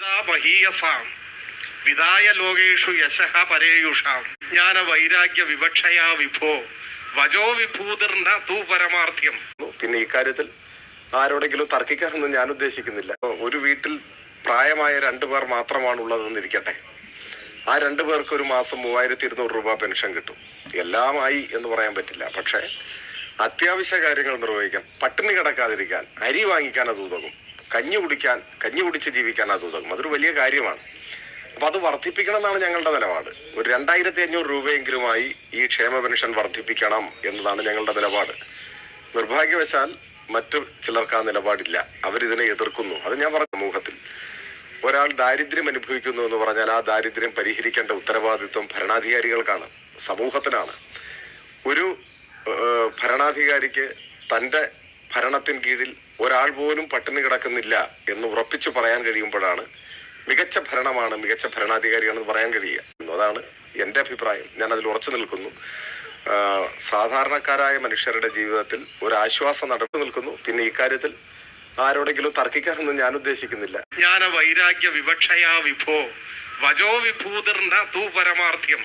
മഹീയസാം വിദായ ലോകേഷു യശഃ പരേയുഷാം ജ്ഞാന വൈരാഗ്യ വിവക്ഷയാ വിഭോ വജോ വിഭൂതിർന തൂ പരമാർത്ഥ്യം. പിന്നെ ഇക്കാര്യത്തിൽ ആരോടെങ്കിലും തർക്കിക്കാനൊന്നും ഞാൻ ഉദ്ദേശിക്കുന്നില്ല. ഒരു വീട്ടിൽ പ്രായമായ 2 പേർ മാത്രമാണ് ഉള്ളതെന്നിരിക്കട്ടെ. ആ 2 പേർക്ക് ഒരു മാസം 3200 രൂപ പെൻഷൻ കിട്ടും. എല്ലാമായി എന്ന് പറയാൻ പറ്റില്ല. പക്ഷേ അത്യാവശ്യ കാര്യങ്ങൾ നിർവഹിക്കാൻ, പട്ടിണി കിടക്കാതിരിക്കാൻ, അരി വാങ്ങിക്കാൻ അത് ഉതകും, കഞ്ഞി കുടിച്ച് ജീവിക്കാൻ അത് ഉതകും. അതൊരു വലിയ കാര്യമാണ്. അപ്പൊ അത് വർദ്ധിപ്പിക്കണം എന്നാണ് ഞങ്ങളുടെ നിലപാട്. ഒരു 2500 രൂപയെങ്കിലുമായി ഈ ക്ഷേമ പെൻഷൻ വർദ്ധിപ്പിക്കണം എന്നതാണ് ഞങ്ങളുടെ നിലപാട്. നിർഭാഗ്യവശാൽ മറ്റു ചിലർക്ക് ആ നിലപാടില്ല. അവരിതിനെ എതിർക്കുന്നു. അത് ഞാൻ പറഞ്ഞ സമൂഹത്തിൽ ഒരാൾ ദാരിദ്ര്യം അനുഭവിക്കുന്നു എന്ന് പറഞ്ഞാൽ ആ ദാരിദ്ര്യം പരിഹരിക്കേണ്ട ഉത്തരവാദിത്വം ഭരണാധികാരികൾക്കാണ്, സമൂഹത്തിനാണ്. ഒരു ഭരണാധികാരിക്ക് തൻ്റെ ഭരണത്തിന് കീഴിൽ ഒരാൾ പോലും പട്ടിണി കിടക്കുന്നില്ല എന്ന് ഉറപ്പിച്ചു പറയാൻ കഴിയുമ്പോഴാണ് മികച്ച ഭരണമാണ്, മികച്ച ഭരണാധികാരിയാണെന്ന് പറയാൻ കഴിയുക. അതാണ് എൻ്റെ അഭിപ്രായം. ഞാൻ അതിൽ ഉറച്ചു നിൽക്കുന്നു. സാധാരണക്കാരായ മനുഷ്യരുടെ ജീവിതത്തിൽ ഒരു ആശ്വാസം നടന്നു നിൽക്കുന്നു. പിന്നെ ഇക്കാര്യത്തിൽ ആരോടെങ്കിലും തർക്കിക്കാനൊന്നും ഞാൻ ഉദ്ദേശിക്കുന്നില്ല. ജ്ഞാന വൈരാഗ്യ വിവക്ഷയാ വിഭോ വജോ വിഭൂതിർന തൂ പരമാർത്ഥ്യം.